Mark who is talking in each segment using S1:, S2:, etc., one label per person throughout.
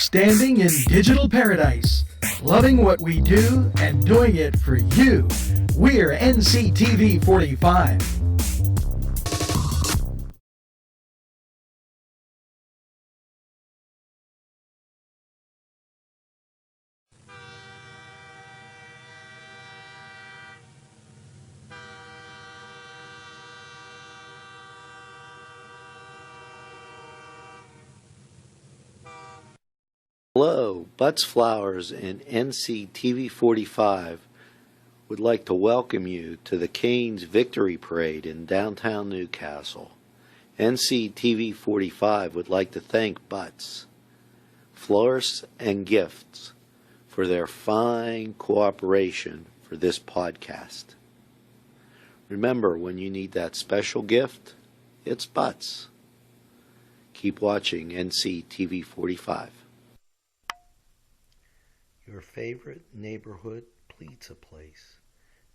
S1: Standing in digital paradise, loving what we do and doing it for you. We're NCTV 45.
S2: Hello, Butts Flowers and NCTV 45 would like to welcome you to the Canes Victory Parade in downtown Newcastle. NCTV 45 would like to thank Butts, Florists and Gifts for their fine cooperation for this podcast. Remember, when you need that special gift, it's Butts. Keep watching NCTV 45. Your favorite neighborhood pizza place.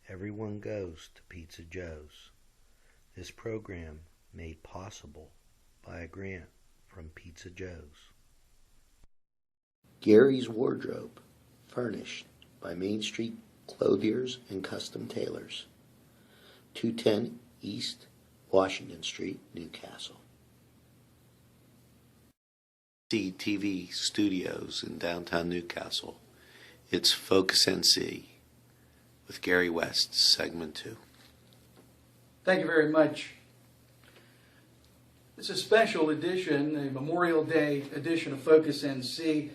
S2: Everyone goes to Pizza Joe's. This program made possible by a grant from Pizza Joe's. Gary's Wardrobe, furnished by Main Street Clothiers and Custom Tailors, 210 East Washington Street, Newcastle. CTV Studios in downtown Newcastle. It's Focus NC with Gary West, segment 2.
S3: Thank you very much. It's a special edition, a Memorial Day edition of Focus NC,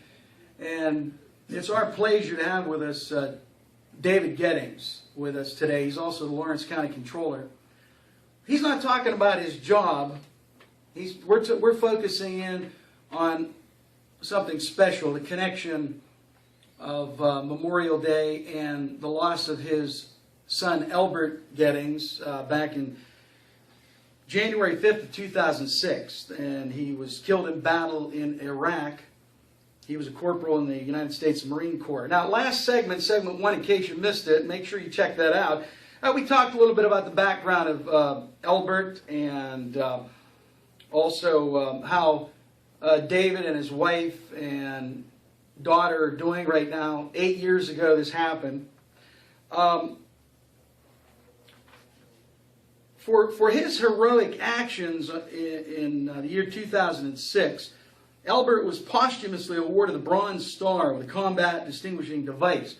S3: and it's our pleasure to have with us David Gettings with us today. He's also the Lawrence County Controller. He's not talking about his job. We're focusing in on something special, the connection of Memorial Day and the loss of his son Elbert Gettings back in January 5th of 2006, and he was killed in battle in Iraq. He was a corporal in the United States Marine Corps. Now, last segment 1, in case you missed it, make sure you check that out. We talked a little bit about the background of Elbert and also how David and his wife and daughter are doing right now. 8 years ago this happened. For his heroic actions in the year 2006, Elbert was posthumously awarded the Bronze Star with a Combat Distinguishing Device.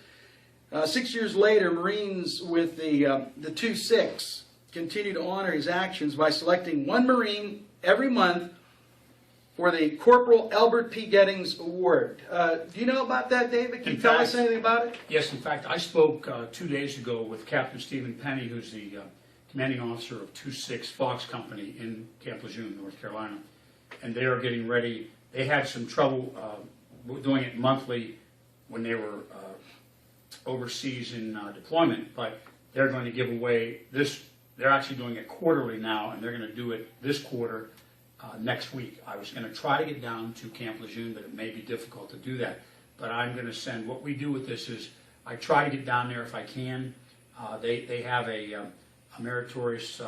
S3: 6 years later, Marines with the 2-6 continue to honor his actions by selecting one Marine every month for the Corporal Elbert P. Gettings Award. Do you know about that, David? Can you tell us anything about it?
S4: Yes, in fact, I spoke 2 days ago with Captain Stephen Penny, who's the commanding officer of 2-6 Fox Company in Camp Lejeune, North Carolina. And they are getting ready. They had some trouble doing it monthly when they were overseas in deployment, but they're going to give away this. They're actually doing it quarterly now, and they're going to do it this quarter. Next week. I was going to try to get down to Camp Lejeune, but it may be difficult to do that. But I'm going to send, what we do with this is, I try to get down there if I can. They have a meritorious,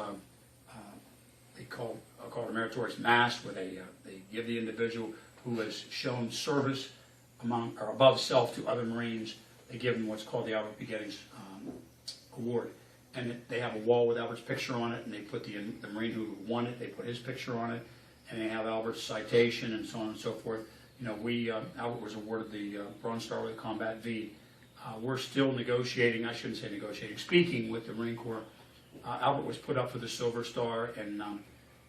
S4: they call it a meritorious mass, where they give the individual who has shown service among or above self to other Marines, they give them what's called the Elbert P. Gettings Award. And they have a wall with Albert's picture on it, and they put the Marine who won it, they put his picture on it, and they have Albert's citation and so on and so forth. You know, Albert was awarded the Bronze Star with a Combat V. We're still negotiating, I shouldn't say negotiating, speaking with the Marine Corps. Albert was put up for the Silver Star, and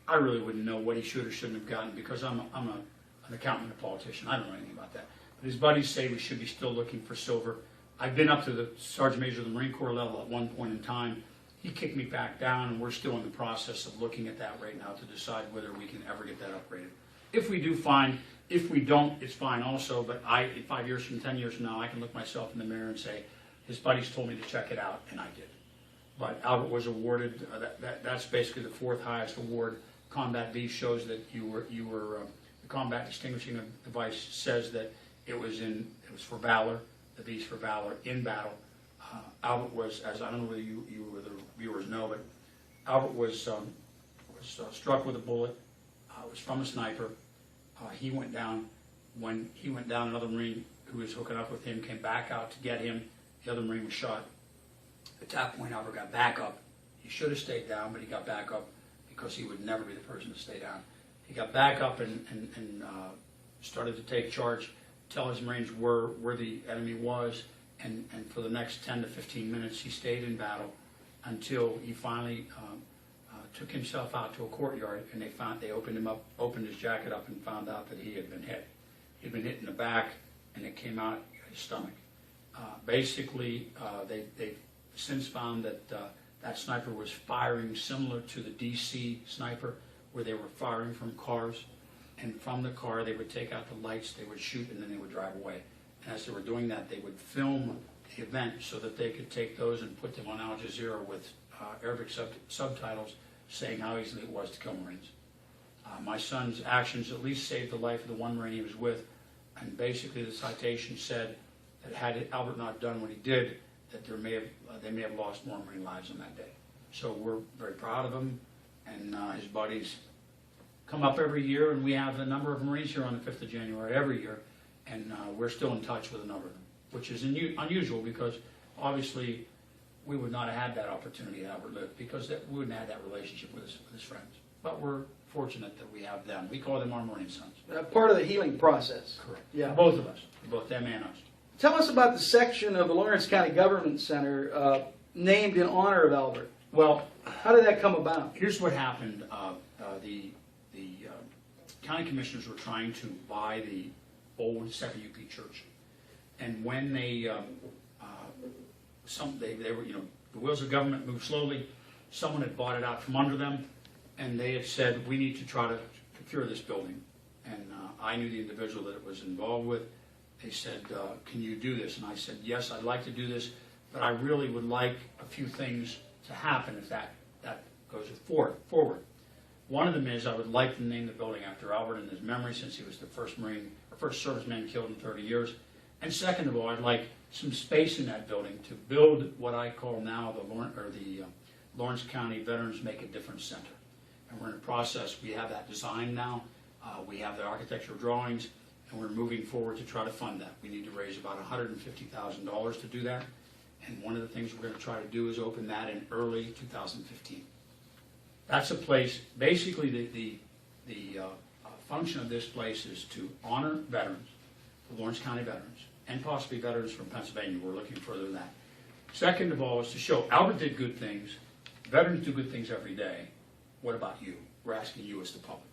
S4: I really wouldn't know what he should or shouldn't have gotten, because I'm an accountant and a politician. I don't know anything about that. But his buddies say we should be still looking for silver. I've been up to the Sergeant Major of the Marine Corps level at one point in time. He kicked me back down, and we're still in the process of looking at that right now to decide whether we can ever get that upgraded. If we do, fine. If we don't, it's fine also, but 5 years from 10 years from now, I can look myself in the mirror and say, his buddies told me to check it out, and I did. But Albert was awarded, that's basically the 4th highest award. Combat V shows that you were the Combat Distinguishing Device says that it was for valor. The V's for valor in battle. Albert was, as I don't know whether you or the viewers know, but Albert was struck with a bullet. It was from a sniper. He went down When he went down, another Marine who was hooking up with him came back out to get him. The other Marine was shot. At that point, Albert got back up. He should have stayed down, but he got back up because he would never be the person to stay down. He got back up and started to take charge, tell his Marines where the enemy was, and for the next 10 to 15 minutes, he stayed in battle until he finally took himself out to a courtyard, and they opened his jacket up, and found out that he had been hit. He'd been hit in the back, and it came out his stomach. Basically, they've since found that that sniper was firing similar to the DC sniper, where they were firing from cars, and from the car they would take out the lights, they would shoot, and then they would drive away. And as they were doing that, they would film the event so that they could take those and put them on Al Jazeera with Arabic subtitles saying how easy it was to kill Marines. My son's actions at least saved the life of the one Marine he was with, and basically the citation said that had Albert not done what he did, that they may have lost more Marine lives on that day. So we're very proud of him, and his buddies come up every year, and we have a number of Marines here on the 5th of January every year, and we're still in touch with a number of them, which is unusual because obviously we would not have had that opportunity had Albert lived, because we wouldn't have had that relationship with his friends. But we're fortunate that we have them. We call them our Marine sons.
S3: Part of the healing process.
S4: Correct.
S3: Yeah.
S4: Both of us, both them and us.
S3: Tell us about the section of the Lawrence County Government Center named in honor of Albert.
S4: Well,
S3: How did that come about?
S4: here's what happened. The county commissioners were trying to buy the old 7UP church, and when they were, the wheels of government moved slowly. Someone had bought it out from under them, and they had said, we need to try to procure this building. And I knew the individual that it was involved with. They said, can you do this? And I said, yes, I'd like to do this, but I really would like a few things to happen if that goes forward. One of them is I would like to name the building after Albert in his memory, since he was the first serviceman killed in 30 years. And second of all, I'd like some space in that building to build what I call now the Lawrence County Veterans Make a Difference Center. And we're in the process. We have that design now. We have the architectural drawings, and we're moving forward to try to fund that. We need to raise about $150,000 to do that. And one of the things we're going to try to do is open that in early 2015. That's a place, basically the function of this place is to honor veterans, the Lawrence County veterans, and possibly veterans from Pennsylvania. We're looking further than that. Second of all is to show Albert did good things. Veterans do good things every day. What about you? We're asking you as the public.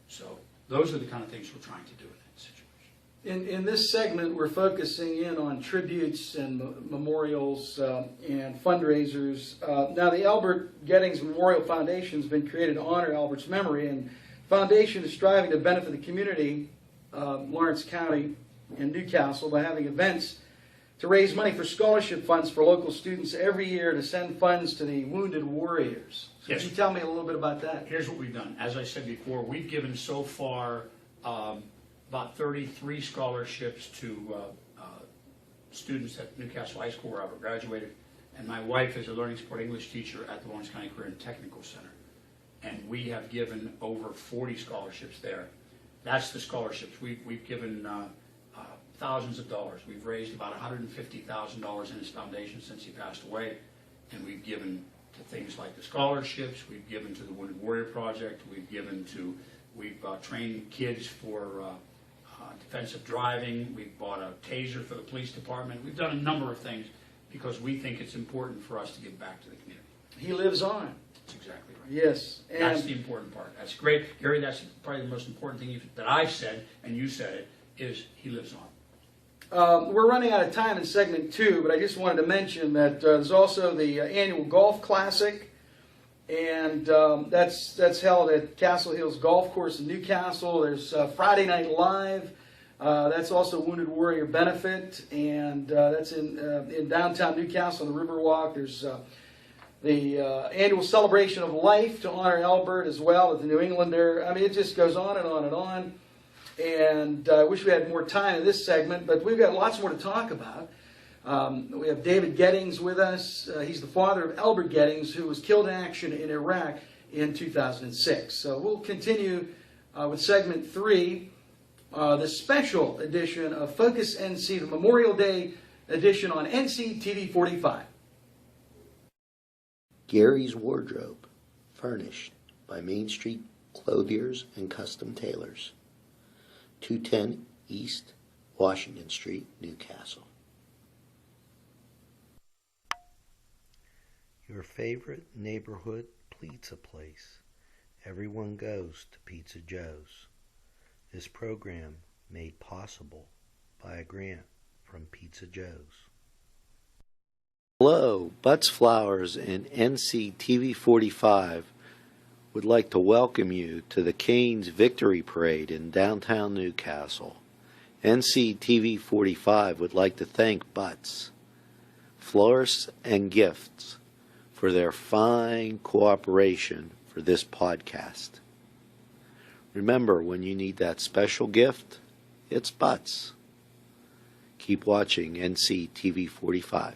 S4: So those are the kind of things we're trying to do in that situation.
S3: In this segment, we're focusing in on tributes and memorials and fundraisers. Now, the Albert Gettings Memorial Foundation has been created to honor Albert's memory, and the foundation is striving to benefit the community, Lawrence County and Newcastle, by having events to raise money for scholarship funds for local students every year to send funds to the wounded warriors. So
S4: Yes.
S3: Can you tell me a little bit about that?
S4: Here's what we've done. As I said before, we've given so far about 33 scholarships to students at Newcastle High School, where Albert graduated. And my wife is a learning support English teacher at the Lawrence County Career and Technical Center. And we have given over 40 scholarships there. That's the scholarships. We've given thousands of dollars. We've raised about $150,000 in his foundation since he passed away. And we've given to things like the scholarships. We've given to the Wounded Warrior Project. We've trained kids for defensive driving. We've bought a taser for the police department. We've done a number of things because we think it's important for us to give back to the community.
S3: He lives on.
S4: That's exactly right.
S3: Yes.
S4: That's
S3: And
S4: the important part. That's great. Gary, that's probably the most important thing that I've said, and you said it, is he lives on.
S3: we're running out of time in segment 2, but I just wanted to mention that there's also the annual Golf Classic, and that's held at Castle Hills Golf Course in Newcastle. There's Friday Night Live. That's also Wounded Warrior Benefit, and that's in downtown Newcastle on the Riverwalk. There's the annual Celebration of Life to honor Albert as well at the New Englander. I mean, it just goes on and on and on. And I wish we had more time in this segment, but we've got lots more to talk about. We have David Gettings with us. He's the father of Albert Gettings, who was killed in action in Iraq in 2006. So we'll continue with segment 3. this special edition of Focus NC, the Memorial Day edition on NCTV 45.
S2: Gary's Wardrobe, furnished by Main Street Clothiers and Custom Tailors, 210 East Washington Street, Newcastle. Your favorite neighborhood pizza place. Everyone goes to Pizza Joe's. This program made possible by a grant from Pizza Joe's. Hello, Butts Flowers and NCTV 45 would like to welcome you to the Canes Victory Parade in downtown Newcastle. NCTV 45 would like to thank Butts, Florists and Gifts for their fine cooperation for this podcast. Remember, when you need that special gift, it's Butts. Keep watching NCTV 45.